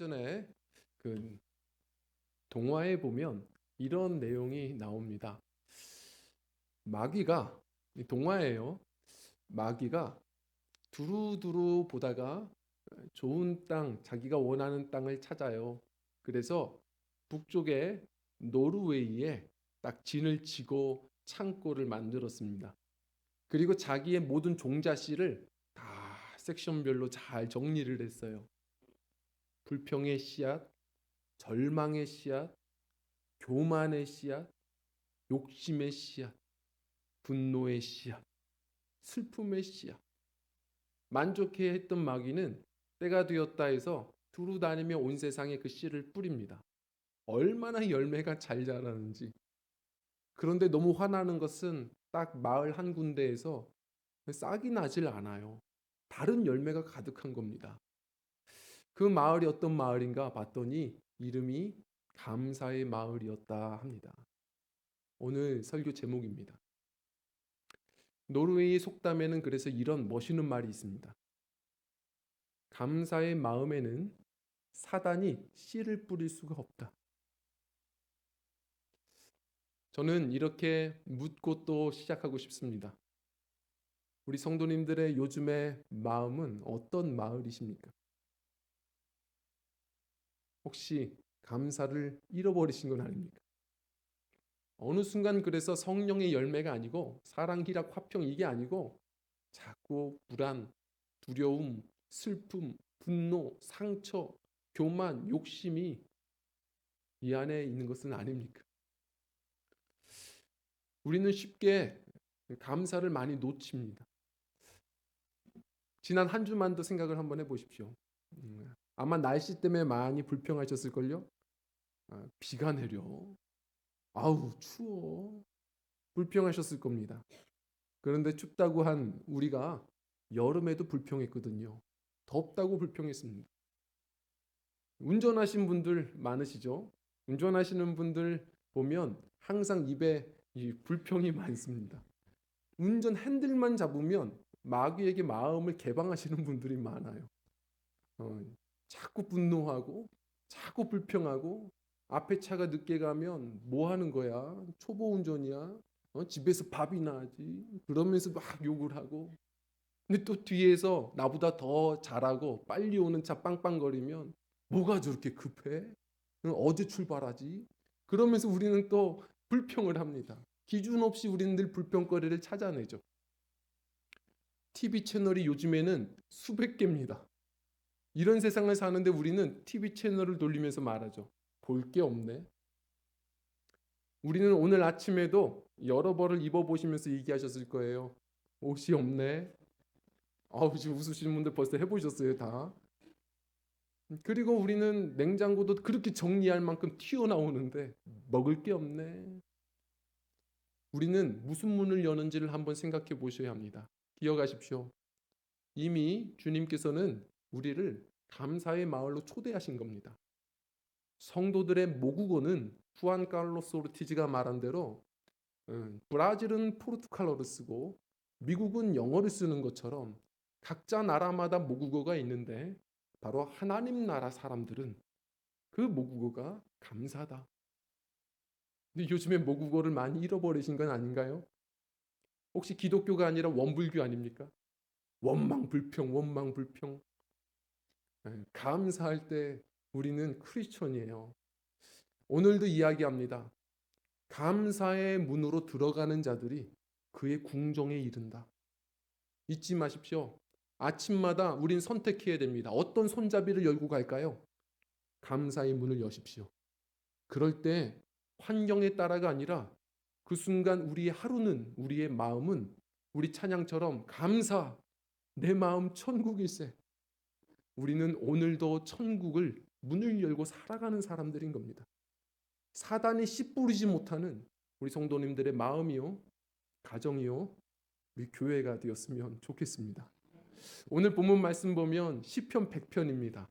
예전에 그 동화에 보면 이런 내용이 나옵니다. 마귀가 이 동화예요. 마귀가 두루두루 보다가 좋은 땅, 자기가 원하는 땅을 찾아요. 그래서 북쪽에 노르웨이에 딱 진을 치고 창고를 만들었습니다. 그리고 자기의 모든 종자씨를 다 섹션별로 잘 정리를 했어요. 불평의 씨앗, 절망의 씨앗, 교만의 씨앗, 욕심의 씨앗, 분노의 씨앗, 슬픔의 씨앗. 만족해 했던 마귀는 때가 되었다 해서 두루 다니며 온 세상에 그 씨를 뿌립니다. 얼마나 열매가 잘 자라는지. 그런데 너무 화나는 것은 딱 마을 한 군데에서 싹이 나질 않아요. 다른 열매가 가득한 겁니다. 그 마을이 어떤 마을인가 봤더니 이름이 감사의 마을이었다 합니다. 오늘 설교 제목입니다. 노르웨이 속담에는 그래서 이런 멋있는 말이 있습니다. 감사의 마음에는 사단이 씨를 뿌릴 수가 없다. 저는 이렇게 묻고 또 시작하고 싶습니다. 우리 성도님들의 요즘의 마음은 어떤 마을이십니까? 혹시 감사를 잃어버리신 건 아닙니까? 어느 순간 그래서 성령의 열매가 아니고 사랑, 희락, 화평 이게 아니고 자꾸 불안, 두려움, 슬픔, 분노, 상처, 교만, 욕심이 이 안에 있는 것은 아닙니까? 우리는 쉽게 감사를 많이 놓칩니다. 지난 한 주만도 생각을 한번 해보십시오. 아마 날씨 때문에 많이 불평하셨을걸요? 비가 내려. 아우, 추워. 불평하셨을 겁니다. 그런데 춥다고 한 우리가 여름에도 불평했거든요. 덥다고 불평했습니다. 운전하신 분들 많으시죠? 운전하시는 분들 보면 항상 입에 이 불평이 많습니다. 운전 핸들만 잡으면 마귀에게 마음을 개방하시는 분들이 많아요. 어, 자꾸 분노하고 자꾸 불평하고 앞에 차가 늦게 가면 뭐 하는 거야? 초보 운전이야? 집에서 밥이나 하지? 그러면서 막 욕을 하고 근데 또 뒤에서 나보다 더 잘하고 빨리 오는 차 빵빵거리면 뭐가 저렇게 급해? 어디 출발하지? 그러면서 우리는 또 불평을 합니다. 기준 없이 우리는 늘 불평거리를 찾아내죠. TV 채널이 요즘에는 수백 개입니다. 이런 세상을 사는데 우리는 TV 채널을 돌리면서 말하죠. 볼 게 없네. 우리는 오늘 아침에도 여러 벌을 입어보시면서 얘기하셨을 거예요. 옷이 없네. 지금 웃으시는 분들 벌써 해보셨어요, 다. 그리고 우리는 냉장고도 그렇게 정리할 만큼 튀어나오는데 먹을 게 없네. 우리는 무슨 문을 여는지를 한번 생각해 보셔야 합니다. 기억하십시오. 이미 주님께서는 우리를 감사의 마을로 초대하신 겁니다. 성도들의 모국어는 후안 칼로스 오르티즈가 말한 대로 브라질은 포르투갈어를 쓰고 미국은 영어를 쓰는 것처럼 각자 나라마다 모국어가 있는데 바로 하나님 나라 사람들은 그 모국어가 감사다. 근데 요즘에 모국어를 많이 잃어버리신 건 아닌가요? 혹시 기독교가 아니라 원불교 아닙니까? 원망 불평, 원망 불평. 감사할 때 우리는 크리스천이에요. 오늘도 이야기합니다. 감사의 문으로 들어가는 자들이 그의 궁정에 이른다. 잊지 마십시오. 아침마다 우린 선택해야 됩니다. 어떤 손잡이를 열고 갈까요? 감사의 문을 여십시오. 그럴 때 환경에 따라가 아니라 그 순간 우리의 하루는, 우리의 마음은 우리 찬양처럼 감사, 내 마음 천국일세. 우리는 오늘도 천국을 문을 열고 살아가는 사람들인 겁니다. 사단이 씨 뿌리지 못하는 우리 성도님들의 마음이요, 가정이요, 우리 교회가 되었으면 좋겠습니다. 오늘 본문 말씀 보면 시편 100편입니다.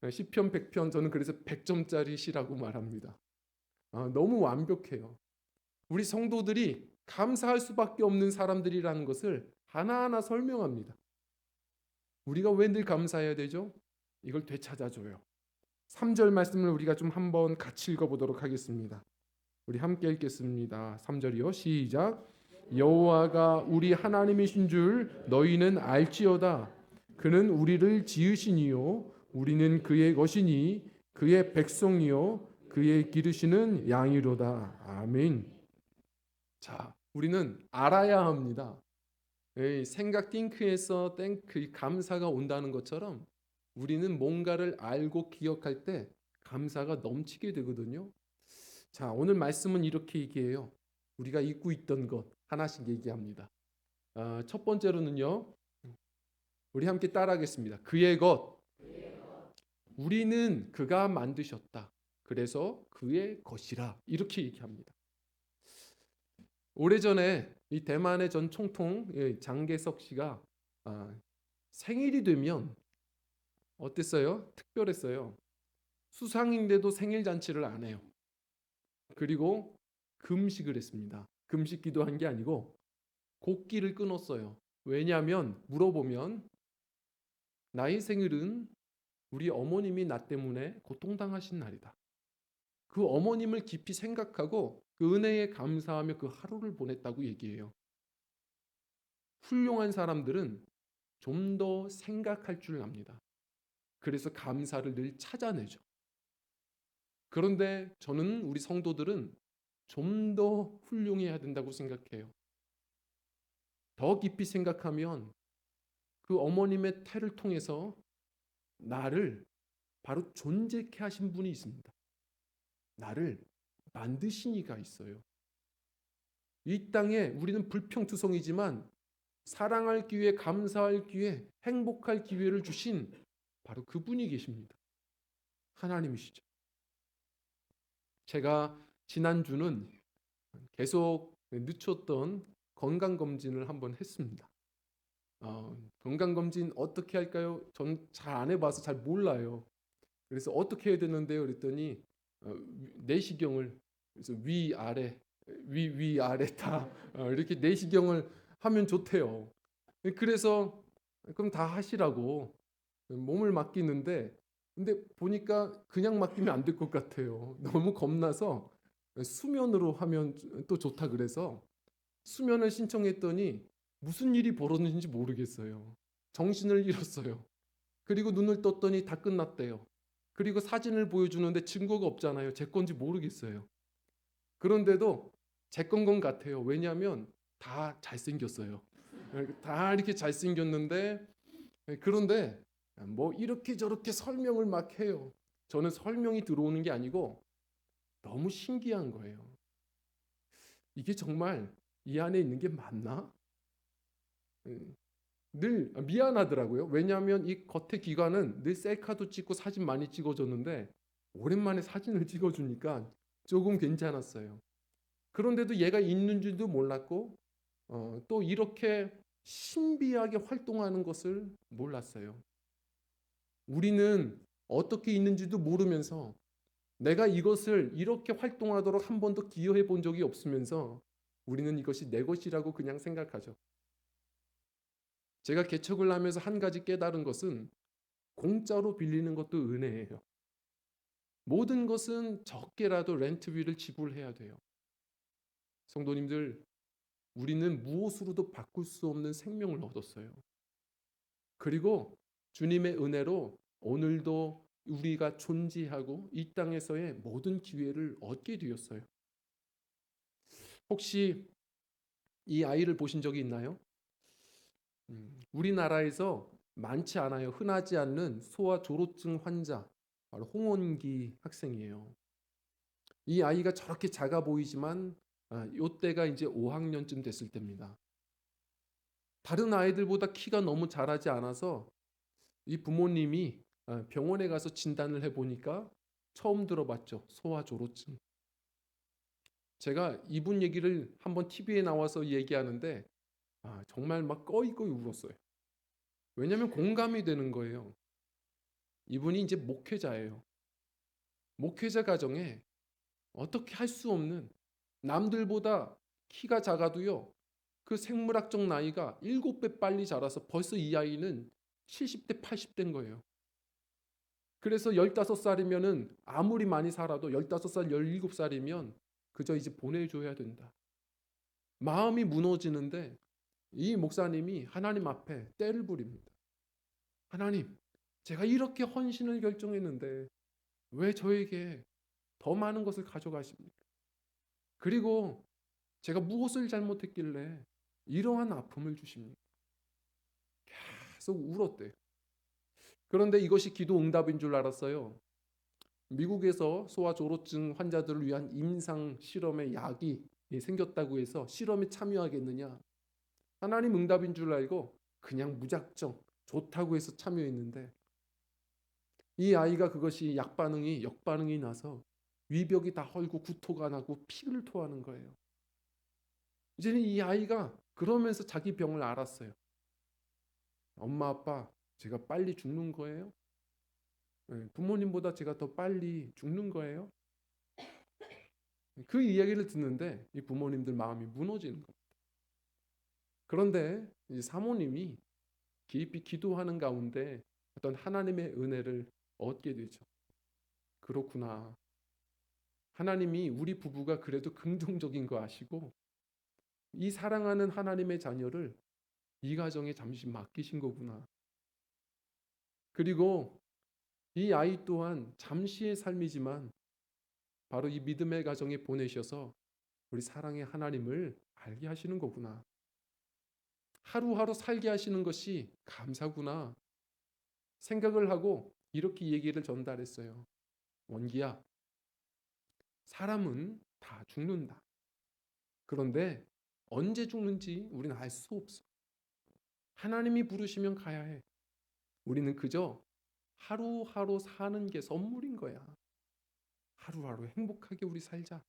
시편 100편 저는 그래서 100점짜리 시라고 말합니다. 너무 완벽해요. 우리 성도들이 감사할 수밖에 없는 사람들이라는 것을 하나하나 설명합니다. 우리가 왜 늘 감사해야 되죠? 이걸 되찾아줘요. 3절 말씀을 우리가 좀 한번 같이 읽어보도록 하겠습니다. 우리 함께 읽겠습니다. 3절이요. 시작. 여호와가 우리 하나님이신 줄 너희는 알지어다. 그는 우리를 지으시니요 우리는 그의 것이니 그의 백성이요 그의 기르시는 양이로다. 아멘. 자, 우리는 알아야 합니다. 생각 띵크에서 땡크 감사가 온다는 것처럼 우리는 뭔가를 알고 기억할 때 감사가 넘치게 되거든요. 자, 오늘 말씀은 이렇게 얘기해요. 우리가 잊고 있던 것 하나씩 얘기합니다. 첫 번째로는요. 우리 함께 따라하겠습니다. 그의 것. 우리는 그가 만드셨다. 그래서 그의 것이라. 이렇게 얘기합니다. 오래전에 이 대만의 전 총통 장개석 씨가 생일이 되면 어땠어요? 특별했어요. 수상인데도 생일 잔치를 안 해요. 그리고 금식을 했습니다. 금식 기도한 게 아니고 곡기를 끊었어요. 왜냐하면 물어보면 나의 생일은 우리 어머님이 나 때문에 고통당하신 날이다. 그 어머님을 깊이 생각하고 그 은혜에 감사하며 그 하루를 보냈다고 얘기해요. 훌륭한 사람들은 좀 더 생각할 줄 압니다. 그래서 감사를 늘 찾아내죠. 그런데 저는 우리 성도들은 좀 더 훌륭해야 된다고 생각해요. 더 깊이 생각하면 그 어머님의 태를 통해서 나를 바로 존재케 하신 분이 있습니다. 나를 만드신 이가 있어요. 이 땅에 우리는 불평투성이지만 사랑할 기회, 감사할 기회, 행복할 기회를 주신 바로 그분이 계십니다. 하나님이시죠. 제가 지난주는 계속 늦췄던 건강검진을 한번 했습니다. 건강검진 어떻게 할까요? 전 잘 안 해봐서 잘 몰라요. 그래서 어떻게 해야 되는데요? 그랬더니 내시경을 그래서 위 아래 다 이렇게 내시경을 하면 좋대요. 그래서 그럼 다 하시라고 몸을 맡기는데 근데 보니까 그냥 맡기면 안 될 것 같아요. 너무 겁나서 수면으로 하면 또 좋다 그래서 수면을 신청했더니 무슨 일이 벌어졌는지 모르겠어요. 정신을 잃었어요. 그리고 눈을 떴더니 다 끝났대요. 그리고 사진을 보여주는데 증거가 없잖아요. 제 건지 모르겠어요. 그런데도 제 건 건 같아요. 왜냐하면 다 잘생겼어요. 다 이렇게 잘생겼는데 그런데 뭐 이렇게 저렇게 설명을 막 해요. 저는 설명이 들어오는 게 아니고 너무 신기한 거예요. 이게 정말 이 안에 있는 게 맞나? 늘 미안하더라고요. 왜냐하면 이 겉의 기관은 늘 셀카도 찍고 사진 많이 찍어줬는데 오랜만에 사진을 찍어주니까 조금 괜찮았어요. 그런데도 얘가 있는 줄도 몰랐고 또 이렇게 신비하게 활동하는 것을 몰랐어요. 우리는 어떻게 있는지도 모르면서 내가 이것을 이렇게 활동하도록 한 번도 기여해 본 적이 없으면서 우리는 이것이 내 것이라고 그냥 생각하죠. 제가 개척을 하면서 한 가지 깨달은 것은 공짜로 빌리는 것도 은혜예요. 모든 것은 적게라도 렌트비를 지불해야 돼요. 성도님들, 우리는 무엇으로도 바꿀 수 없는 생명을 얻었어요. 그리고 주님의 은혜로 오늘도 우리가 존재하고 이 땅에서의 모든 기회를 얻게 되었어요. 혹시 이 아이를 보신 적이 있나요? 우리나라에서 많지 않아요. 흔하지 않는 소아 조로증 환자, 바로 홍원기 학생이에요. 이 아이가 저렇게 작아 보이지만 이때가 이제 5학년쯤 됐을 때입니다. 다른 아이들보다 키가 너무 자라지 않아서 이 부모님이 병원에 가서 진단을 해보니까 처음 들어봤죠. 소아조로증. 제가 이분 얘기를 한번 TV에 나와서 얘기하는데 정말 막 꺼이꺼이 울었어요. 왜냐하면 공감이 되는 거예요. 이분이 이제 목회자예요. 목회자 가정에 어떻게 할 수 없는 남들보다 키가 작아도요. 그 생물학적 나이가 7배 빨리 자라서 벌써 이 아이는 70대 80대인 거예요. 그래서 15살이면은 아무리 많이 살아도 15살, 17살이면 그저 이제 보내줘야 된다. 마음이 무너지는데 이 목사님이 하나님 앞에 떼를 부립니다. 하나님, 제가 이렇게 헌신을 결정했는데 왜 저에게 더 많은 것을 가져가십니까? 그리고 제가 무엇을 잘못했길래 이러한 아픔을 주십니까? 계속 울었대요. 그런데 이것이 기도 응답인 줄 알았어요. 미국에서 소아조로증 환자들을 위한 임상 실험의 약이 생겼다고 해서 실험에 참여하겠느냐? 하나님 응답인 줄 알고 그냥 무작정 좋다고 해서 참여했는데 이 아이가 그것이 역반응이 나서 위벽이 다 헐고 구토가 나고 피를 토하는 거예요. 이제는 이 아이가 그러면서 자기 병을 알았어요. 엄마 아빠 제가 빨리 죽는 거예요? 부모님보다 제가 더 빨리 죽는 거예요? 그 이야기를 듣는데 이 부모님들 마음이 무너지는 겁니다. 그런데 이 사모님이 깊이 기도하는 가운데 어떤 하나님의 은혜를 얻게 되죠. 그렇구나. 하나님이 우리 부부가 그래도 긍정적인 거 아시고 이 사랑하는 하나님의 자녀를 이 가정에 잠시 맡기신 거구나. 그리고 이 아이 또한 잠시의 삶이지만 바로 이 믿음의 가정에 보내셔서 우리 사랑의 하나님을 알게 하시는 거구나. 하루하루 살게 하시는 것이 감사구나 생각을 하고 이렇게 얘기를 전달했어요. 원기야, 사람은 다 죽는다. 그런데 언제 죽는지 우리는 알 수 없어. 하나님이 부르시면 가야 해. 우리는 그저 하루하루 사는 게 선물인 거야. 하루하루 행복하게 우리 살자.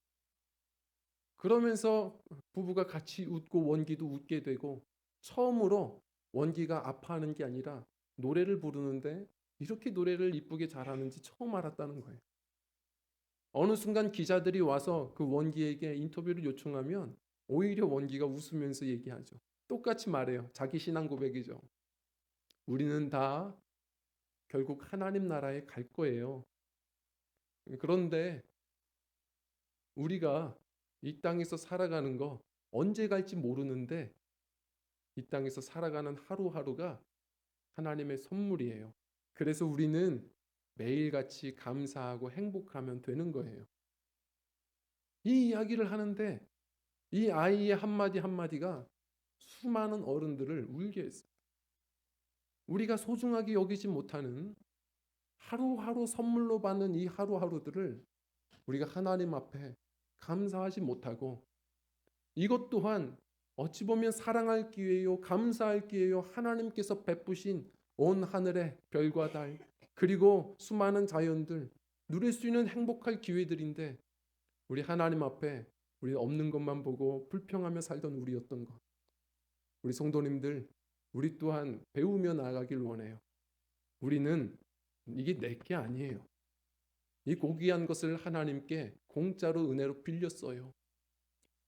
그러면서 부부가 같이 웃고 원기도 웃게 되고 처음으로 원기가 아파하는 게 아니라 노래를 부르는데 이렇게 노래를 이쁘게 잘하는지 처음 알았다는 거예요. 어느 순간 기자들이 와서 그 원기에게 인터뷰를 요청하면 오히려 원기가 웃으면서 얘기하죠. 똑같이 말해요. 자기 신앙 고백이죠. 우리는 다 결국 하나님 나라에 갈 거예요. 그런데 우리가 이 땅에서 살아가는 거 언제 갈지 모르는데 이 땅에서 살아가는 하루하루가 하나님의 선물이에요. 그래서 우리는 매일같이 감사하고 행복하면 되는 거예요. 이 이야기를 하는데 이 아이의 한마디 한마디가 수많은 어른들을 울게 했어요. 우리가 소중하게 여기지 못하는 하루하루 선물로 받는 이 하루하루들을 우리가 하나님 앞에 감사하지 못하고 이것 또한 어찌 보면 사랑할 기회요, 감사할 기회요, 하나님께서 베푸신 온 하늘의 별과 달 그리고 수많은 자연들 누릴 수 있는 행복할 기회들인데 우리 하나님 앞에 우리 없는 것만 보고 불평하며 살던 우리였던 것. 우리 성도님들 우리 또한 배우며 나아가길 원해요. 우리는 이게 내게 아니에요. 이 고귀한 것을 하나님께 공짜로 은혜로 빌렸어요.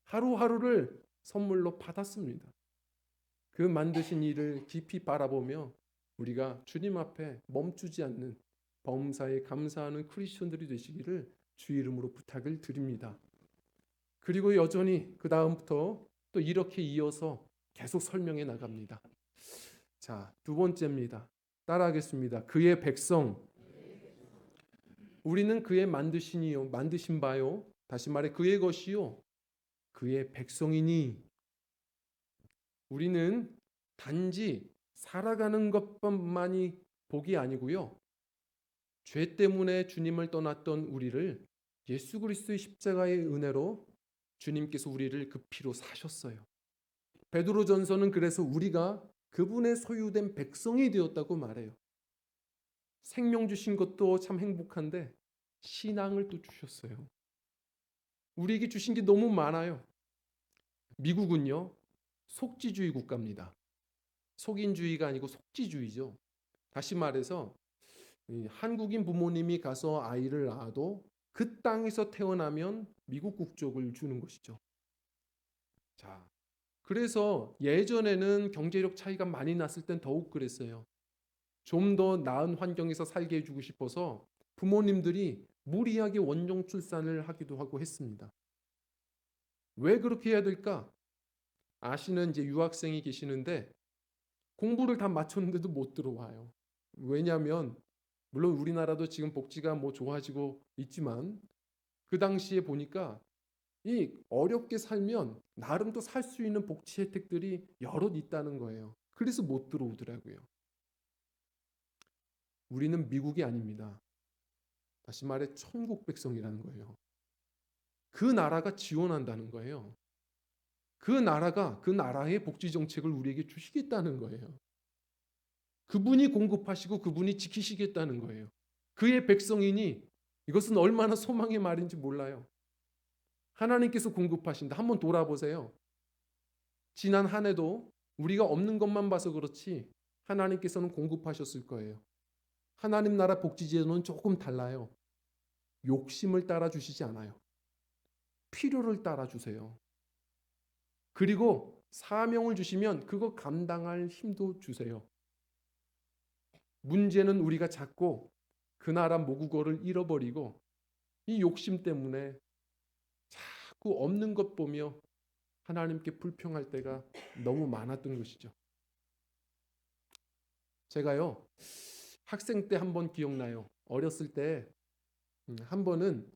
하루하루를 선물로 받았습니다. 그 만드신 이를 깊이 바라보며 우리가 주님 앞에 멈추지 않는 범사에 감사하는 크리스천들이 되시기를 주 이름으로 부탁을 드립니다. 그리고 여전히 그 다음부터 또 이렇게 이어서 계속 설명해 나갑니다. 자, 두 번째입니다. 따라하겠습니다. 그의 백성. 우리는 그의 만드신 바요. 다시 말해 그의 것이요. 그의 백성이니 우리는 단지 살아가는 것만이 복이 아니고요. 죄 때문에 주님을 떠났던 우리를 예수 그리스도의 십자가의 은혜로 주님께서 우리를 그 피로 사셨어요. 베드로전서는 그래서 우리가 그분의 소유된 백성이 되었다고 말해요. 생명 주신 것도 참 행복한데 신앙을 또 주셨어요. 우리에게 주신 게 너무 많아요. 미국은요. 속지주의 국가입니다. 속인주의가 아니고 속지주의죠. 다시 말해서 한국인 부모님이 가서 아이를 낳아도 그 땅에서 태어나면 미국 국적을 주는 것이죠. 자, 그래서 예전에는 경제력 차이가 많이 났을 땐 더욱 그랬어요. 좀 더 나은 환경에서 살게 해주고 싶어서 부모님들이 무리하게 원정 출산을 하기도 하고 했습니다. 왜 그렇게 해야 될까? 아시는 이제 유학생이 계시는데 공부를 다 마쳤는데도 못 들어와요. 왜냐하면 물론 우리나라도 지금 복지가 뭐 좋아지고 있지만 그 당시에 보니까 이 어렵게 살면 나름 또 살 수 있는 복지 혜택들이 여럿 있다는 거예요. 그래서 못 들어오더라고요. 우리는 미국이 아닙니다. 다시 말해 천국 백성이라는 거예요. 그 나라가 지원한다는 거예요. 그 나라가 그 나라의 복지 정책을 우리에게 주시겠다는 거예요. 그분이 공급하시고 그분이 지키시겠다는 거예요. 그의 백성이니 이것은 얼마나 소망의 말인지 몰라요. 하나님께서 공급하신다. 한번 돌아보세요. 지난 한 해도 우리가 없는 것만 봐서 그렇지 하나님께서는 공급하셨을 거예요. 하나님 나라 복지제도는 조금 달라요. 욕심을 따라 주시지 않아요. 필요를 따라 주세요. 그리고 사명을 주시면 그거 감당할 힘도 주세요. 문제는 우리가 자꾸 그 나라 모국어를 잃어버리고 이 욕심 때문에 자꾸 없는 것 보며 하나님께 불평할 때가 너무 많았던 것이죠. 제가요 학생 때 한 번 기억나요. 어렸을 때 한 번은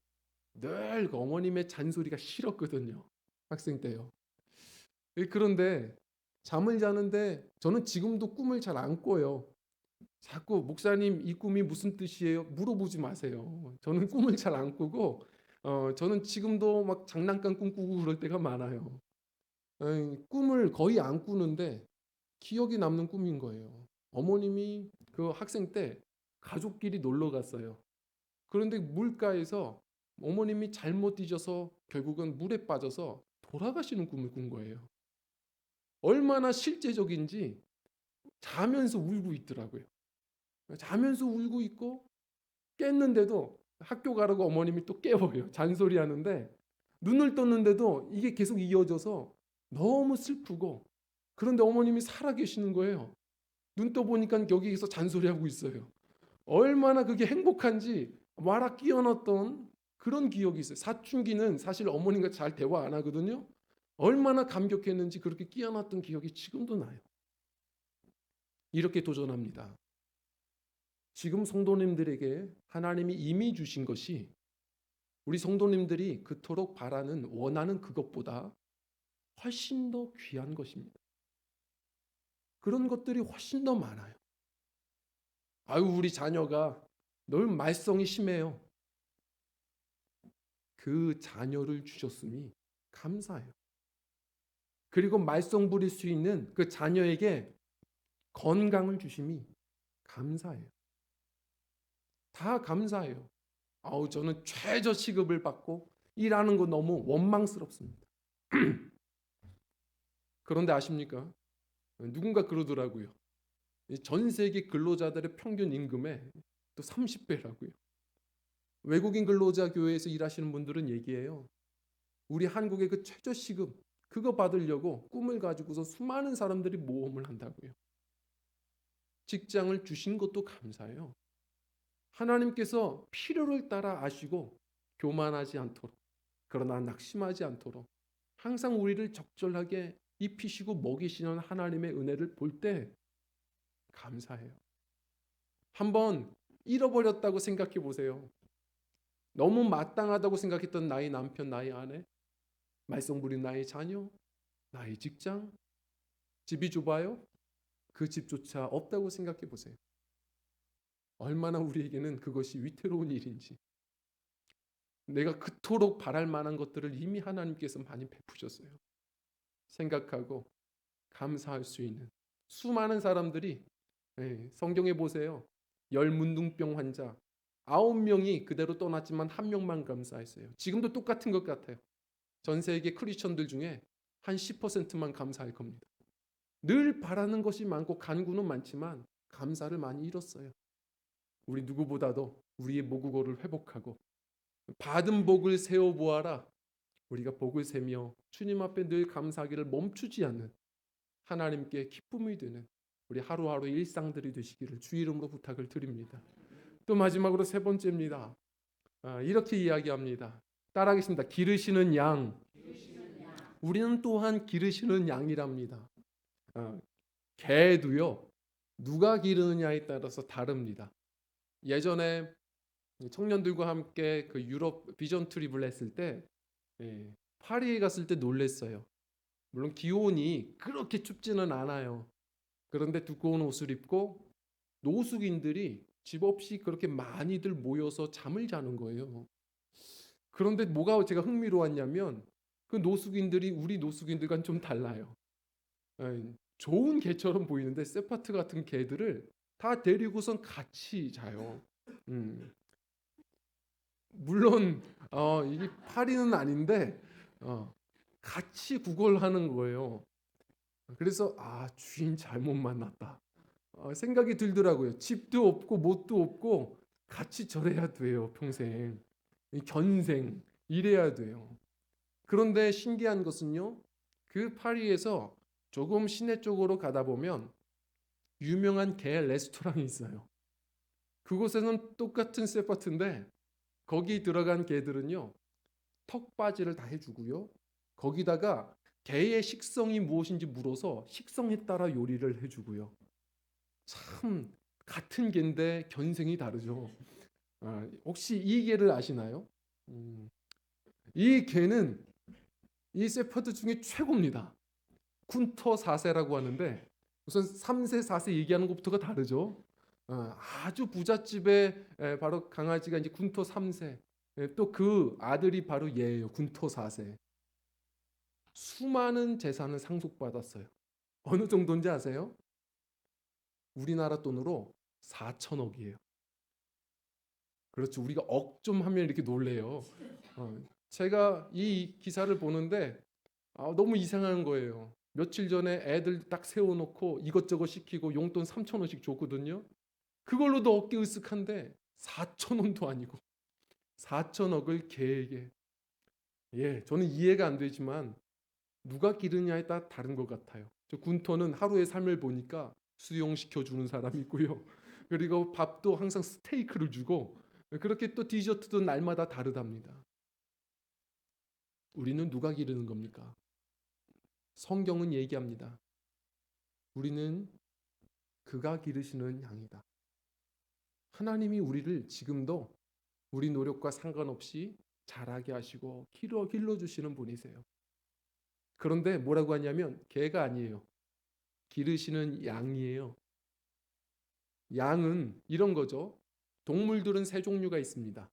늘 어머님의 잔소리가 싫었거든요. 학생 때요. 그런데 잠을 자는데 저는 지금도 꿈을 잘 안 꿔요. 자꾸 목사님 이 꿈이 무슨 뜻이에요? 물어보지 마세요. 저는 꿈을 잘 안 꾸고 저는 지금도 막 장난감 꿈꾸고 그럴 때가 많아요. 꿈을 거의 안 꾸는데 기억이 남는 꿈인 거예요. 어머님이 그 학생 때 가족끼리 놀러 갔어요. 그런데 물가에서 어머님이 잘못 뒤져서 결국은 물에 빠져서 돌아가시는 꿈을 꾼 거예요. 얼마나 실제적인지 자면서 울고 있더라고요. 자면서 울고 있고 깼는데도 학교 가라고 어머님이 또 깨워요. 잔소리 하는데 눈을 떴는데도 이게 계속 이어져서 너무 슬프고 그런데 어머님이 살아계시는 거예요. 눈 떠보니까 여기에서 잔소리하고 있어요. 얼마나 그게 행복한지 말아 끼어넣었던 그런 기억이 있어요. 사춘기는 사실 어머님과 잘 대화 안 하거든요. 얼마나 감격했는지 그렇게 끼어넣었던 기억이 지금도 나요. 이렇게 도전합니다. 지금 성도님들에게 하나님이 이미 주신 것이 우리 성도님들이 그토록 바라는 원하는 그것보다 훨씬 더 귀한 것입니다. 그런 것들이 훨씬 더 많아요. 아유 우리 자녀가 늘 말썽이 심해요. 그 자녀를 주셨으니 감사해요. 그리고 말썽 부릴 수 있는 그 자녀에게 건강을 주심이 감사해요. 다 감사해요. 아우 저는 최저 시급을 받고 일하는 거 너무 원망스럽습니다. 그런데 아십니까? 누군가 그러더라고요. 전 세계 근로자들의 평균 임금의 또 30배라고요. 외국인 근로자 교회에서 일하시는 분들은 얘기해요. 우리 한국의 그 최저 시급 그거 받으려고 꿈을 가지고서 수많은 사람들이 모험을 한다고요. 직장을 주신 것도 감사해요. 하나님께서 필요를 따라 아시고 교만하지 않도록 그러나 낙심하지 않도록 항상 우리를 적절하게 입히시고 먹이시는 하나님의 은혜를 볼 때 감사해요. 한번 잃어버렸다고 생각해 보세요. 너무 마땅하다고 생각했던 나의 남편, 나의 아내, 말썽 부린 나의 자녀, 나의 직장, 집이 좁아요? 그 집조차 없다고 생각해 보세요. 얼마나 우리에게는 그것이 위태로운 일인지. 내가 그토록 바랄 만한 것들을 이미 하나님께서 많이 베푸셨어요. 생각하고 감사할 수 있는 수많은 사람들이 성경에 보세요. 열문둥병 환자 9명이 그대로 떠났지만 1명만 감사했어요. 지금도 똑같은 것 같아요. 전 세계 크리스천들 중에 한 10%만 감사할 겁니다. 늘 바라는 것이 많고 간구는 많지만 감사를 많이 잃었어요. 우리 누구보다도 우리의 모국어를 회복하고 받은 복을 세어 보아라. 우리가 복을 세며 주님 앞에 늘 감사하기를 멈추지 않는 하나님께 기쁨이 되는 우리 하루하루 일상들이 되시기를 주 이름으로 부탁을 드립니다. 또 마지막으로 세 번째입니다. 이렇게 이야기합니다. 따라하겠습니다. 기르시는 양. 우리는 또한 기르시는 양이랍니다. 개도요, 누가 기르느냐에 따라서 다릅니다. 예전에 청년들과 함께 그 유럽 비전 트립을 했을 때 파리에 갔을 때 놀랬어요. 물론 기온이 그렇게 춥지는 않아요. 그런데 두꺼운 옷을 입고 노숙인들이 집 없이 그렇게 많이들 모여서 잠을 자는 거예요. 그런데 뭐가 제가 흥미로웠냐면 그 노숙인들이 우리 노숙인들과는 좀 달라요. 좋은 개처럼 보이는데 세파트 같은 개들을 다 데리고선 같이 자요. 물론 이게 파리는 아닌데 같이 구걸하는 거예요. 그래서 주인 잘못 만났다 생각이 들더라고요. 집도 없고 뭣도 없고 같이 절해야 돼요. 평생 견생 이래야 돼요. 그런데 신기한 것은요, 그 파리에서 조금 시내 쪽으로 가다 보면 유명한 개 레스토랑이 있어요. 그곳에는 똑같은 세파트인데 거기 들어간 개들은요, 턱받이를 다 해주고요, 거기다가 개의 식성이 무엇인지 물어서 식성에 따라 요리를 해주고요. 참 같은 개인데 견생이 다르죠. 혹시 이 개를 아시나요? 이 개는 이 세퍼드 중에 최고입니다. 쿤터 4세라고 하는데 우선 3세, 4세 얘기하는 것부터가 다르죠. 아주 부잣집에 바로 강아지가 이제 군토 3세, 또 그 아들이 바로 얘예요. 군토 4세. 수많은 재산을 상속받았어요. 어느 정도인지 아세요? 우리나라 돈으로 4천억이에요. 그렇죠. 우리가 억 좀 하면 이렇게 놀래요. 제가 이 기사를 보는데 너무 이상한 거예요. 며칠 전에 애들 딱 세워놓고 이것저것 시키고 용돈 3천 원씩 줬거든요. 그걸로도 어깨 으쓱한데 4천 원도 아니고 4천억을 개에게. 저는 이해가 안 되지만 누가 기르냐에 따라 다른 것 같아요. 저 군토는 하루의 삶을 보니까 수용시켜 주는 사람이 있고요. 그리고 밥도 항상 스테이크를 주고 그렇게 또 디저트도 날마다 다르답니다. 우리는 누가 기르는 겁니까? 성경은 얘기합니다. 우리는 그가 기르시는 양이다. 하나님이 우리를 지금도 우리 노력과 상관없이 자라게 하시고 길러주시는 분이세요. 그런데 뭐라고 하냐면 개가 아니에요. 기르시는 양이에요. 양은 이런 거죠. 동물들은 세 종류가 있습니다.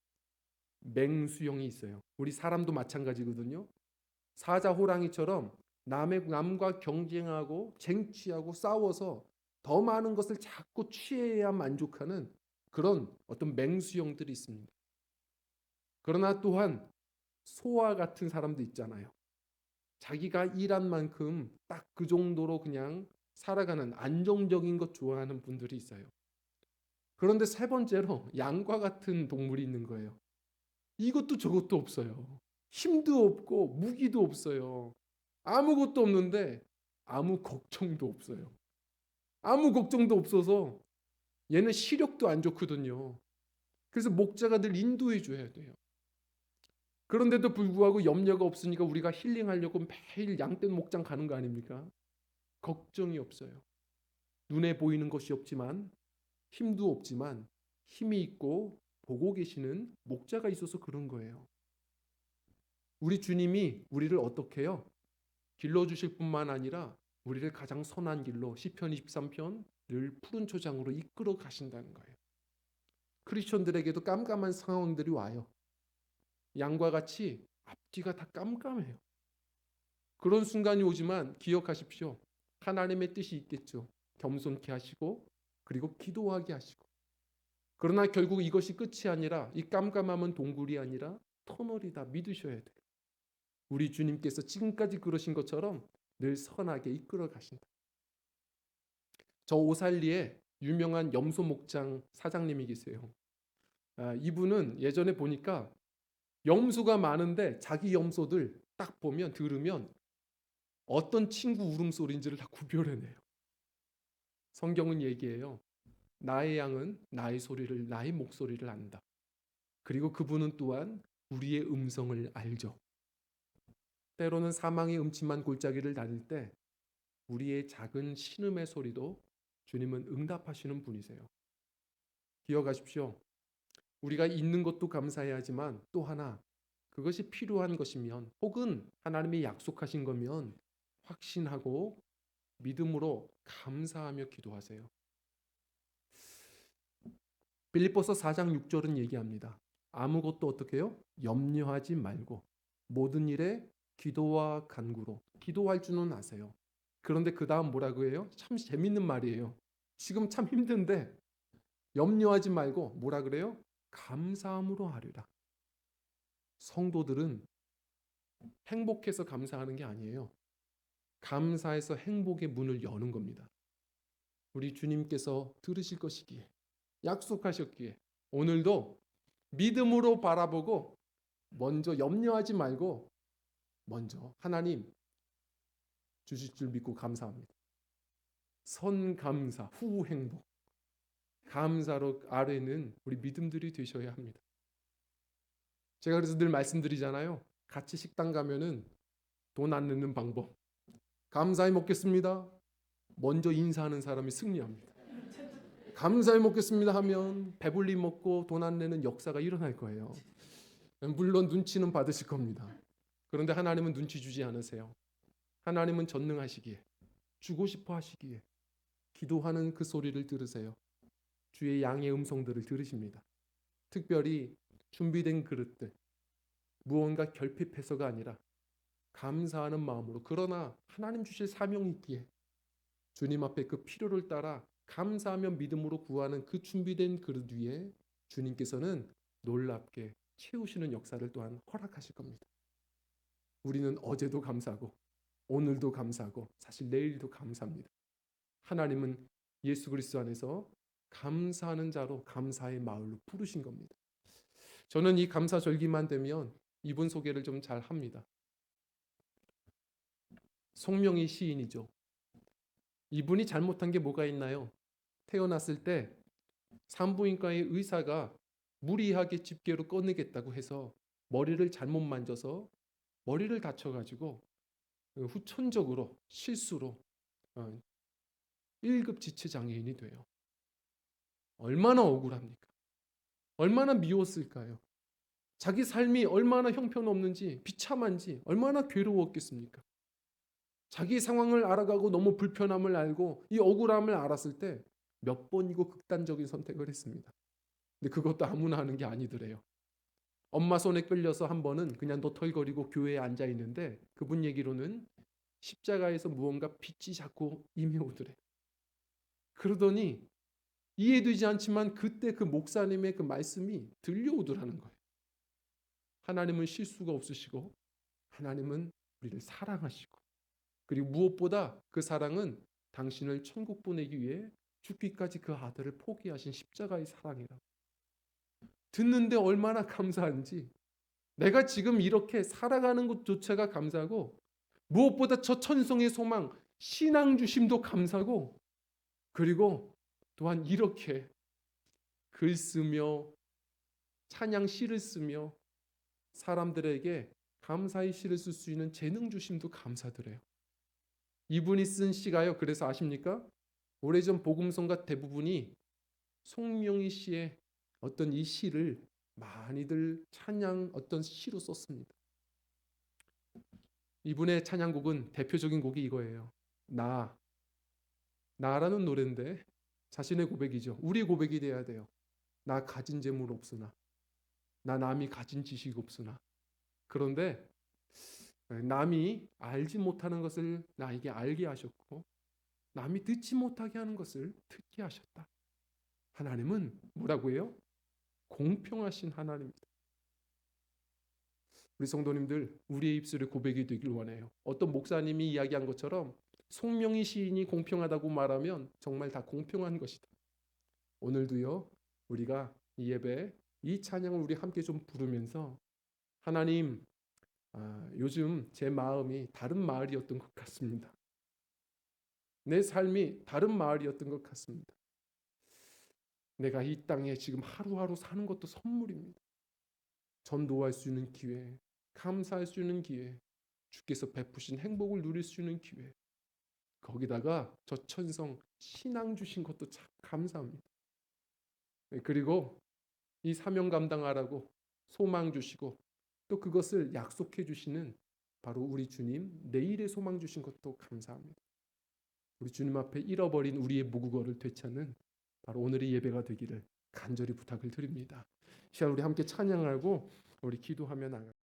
맹수형이 있어요. 우리 사람도 마찬가지거든요. 사자, 호랑이처럼 남과 경쟁하고 쟁취하고 싸워서 더 많은 것을 자꾸 취해야 만족하는 그런 어떤 맹수형들이 있습니다. 그러나 또한 소와 같은 사람도 있잖아요. 자기가 일한 만큼 딱 그 정도로 그냥 살아가는 안정적인 것 좋아하는 분들이 있어요. 그런데 세 번째로 양과 같은 동물이 있는 거예요. 이것도 저것도 없어요. 힘도 없고 무기도 없어요. 아무것도 없는데 아무 걱정도 없어요. 아무 걱정도 없어서 얘는 시력도 안 좋거든요. 그래서 목자가 늘 인도해 줘야 돼요. 그런데도 불구하고 염려가 없으니까 우리가 힐링하려고 매일 양떼 목장 가는 거 아닙니까? 걱정이 없어요. 눈에 보이는 것이 없지만 힘도 없지만 힘이 있고 보고 계시는 목자가 있어서 그런 거예요. 우리 주님이 우리를 어떻게 해요? 길러주실 뿐만 아니라 우리를 가장 선한 길로 시편 23편 늘 푸른 초장으로 이끌어 가신다는 거예요. 크리스천들에게도 깜깜한 상황들이 와요. 양과 같이 앞뒤가 다 깜깜해요. 그런 순간이 오지만 기억하십시오. 하나님의 뜻이 있겠죠. 겸손케 하시고 그리고 기도하게 하시고. 그러나 결국 이것이 끝이 아니라 이 깜깜함은 동굴이 아니라 터널이다 믿으셔야 돼요. 우리 주님께서 지금까지 그러신 것처럼 늘 선하게 이끌어 가신다. 저 오살리에 유명한 염소 목장 사장님이 계세요. 이분은 예전에 보니까 염소가 많은데 자기 염소들 딱 보면 들으면 어떤 친구 울음소리인지를 다 구별해내요. 성경은 얘기해요. 나의 양은 나의 소리를, 나의 목소리를 안다. 그리고 그분은 또한 우리의 음성을 알죠. 때로는 사망의 음침한 골짜기를 다닐 때 우리의 작은 신음의 소리도 주님은 응답하시는 분이세요. 기억하십시오. 우리가 있는 것도 감사해야 하지만 또 하나, 그것이 필요한 것이면 혹은 하나님이 약속하신 거면 확신하고 믿음으로 감사하며 기도하세요. 빌립보서 4장 6절은 얘기합니다. 아무것도 어떻게 해요? 염려하지 말고 모든 일에 기도와 간구로. 기도할 줄은 아세요. 그런데 그 다음 뭐라고 해요? 참 재밌는 말이에요. 지금 참 힘든데 염려하지 말고 뭐라 그래요? 감사함으로 하리라. 성도들은 행복해서 감사하는 게 아니에요. 감사해서 행복의 문을 여는 겁니다. 우리 주님께서 들으실 것이기에, 약속하셨기에 오늘도 믿음으로 바라보고 먼저 염려하지 말고 먼저 하나님 주실 줄 믿고 감사합니다. 선감사, 후 행복. 감사로 아래는 우리 믿음들이 되셔야 합니다. 제가 그래서 늘 말씀드리잖아요. 같이 식당 가면은 돈 안 내는 방법. 감사히 먹겠습니다. 먼저 인사하는 사람이 승리합니다. 감사히 먹겠습니다 하면 배불리 먹고 돈 안 내는 역사가 일어날 거예요. 물론 눈치는 받으실 겁니다. 그런데 하나님은 눈치 주지 않으세요. 하나님은 전능하시기에, 주고 싶어 하시기에 기도하는 그 소리를 들으세요. 주의 양의 음성들을 들으십니다. 특별히 준비된 그릇들, 무언가 결핍해서가 아니라 감사하는 마음으로, 그러나 하나님 주실 사명이 있기에 주님 앞에 그 필요를 따라 감사하며 믿음으로 구하는 그 준비된 그릇 위에 주님께서는 놀랍게 채우시는 역사를 또한 허락하실 겁니다. 우리는 어제도 감사하고 오늘도 감사하고 사실 내일도 감사합니다. 하나님은 예수 그리스도 안에서 감사하는 자로 감사의 마을로 부르신 겁니다. 저는 이 감사절기만 되면 이분 소개를 좀 잘 합니다. 송명희 시인이죠. 이분이 잘못한 게 뭐가 있나요? 태어났을 때 산부인과의 의사가 무리하게 집게로 꺼내겠다고 해서 머리를 잘못 만져서 머리를 다쳐가지고 후천적으로 실수로 1급 지체장애인이 돼요. 얼마나 억울합니까? 얼마나 미웠을까요? 자기 삶이 얼마나 형편없는지 비참한지 얼마나 괴로웠겠습니까? 자기 상황을 알아가고 너무 불편함을 알고 이 억울함을 알았을 때 몇 번이고 극단적인 선택을 했습니다. 근데 그것도 아무나 하는 게 아니더래요. 엄마 손에 끌려서 한 번은 그냥 노털거리고 교회에 앉아 있는데 그분 얘기로는 십자가에서 무언가 빛이 자꾸 임해오더래. 그러더니 이해되지 않지만 그때 그 목사님의 그 말씀이 들려오더라는 거예요. 하나님은 실수가 없으시고 하나님은 우리를 사랑하시고 그리고 무엇보다 그 사랑은 당신을 천국 보내기 위해 죽기까지 그 아들을 포기하신 십자가의 사랑이라고. 듣는데 얼마나 감사한지, 내가 지금 이렇게 살아가는 것조차가 감사하고 무엇보다 저 천성의 소망 신앙 주심도 감사고 그리고 또한 이렇게 글 쓰며 찬양 시를 쓰며 사람들에게 감사의 시를 쓸 수 있는 재능 주심도 감사드려요. 이분이 쓴 시가요. 그래서 아십니까? 오래전 복음성가 대부분이 송명희 씨의 어떤 이 시를 많이들 찬양 어떤 시로 썼습니다. 이분의 찬양곡은 대표적인 곡이 이거예요. 나라는 노래인데 자신의 고백이죠. 우리의 고백이 돼야 돼요. 나 가진 재물 없으나, 나 남이 가진 지식 없으나. 그런데 남이 알지 못하는 것을 나에게 알게 하셨고 남이 듣지 못하게 하는 것을 듣게 하셨다. 하나님은 뭐라고 해요? 공평하신 하나님입니다. 우리 성도님들, 우리의 입술에 고백이 되길 원해요. 어떤 목사님이 이야기한 것처럼 송명희 시인이 공평하다고 말하면 정말 다 공평한 것이다. 오늘도요, 우리가 이 예배, 이 찬양을 우리 함께 좀 부르면서 하나님, 요즘 제 마음이 다른 마을이었던 것 같습니다. 내 삶이 다른 마을이었던 것 같습니다. 내가 이 땅에 지금 하루하루 사는 것도 선물입니다. 전도할 수 있는 기회, 감사할 수 있는 기회, 주께서 베푸신 행복을 누릴 수 있는 기회, 거기다가 저 천성 신앙 주신 것도 참 감사합니다. 그리고 이 사명 감당하라고 소망 주시고 또 그것을 약속해 주시는 바로 우리 주님, 내일의 소망 주신 것도 감사합니다. 우리 주님 앞에 잃어버린 우리의 모국어를 되찾는 바로 오늘의 예배가 되기를 간절히 부탁을 드립니다. 시간 우리 함께 찬양하고 우리 기도하며 나가.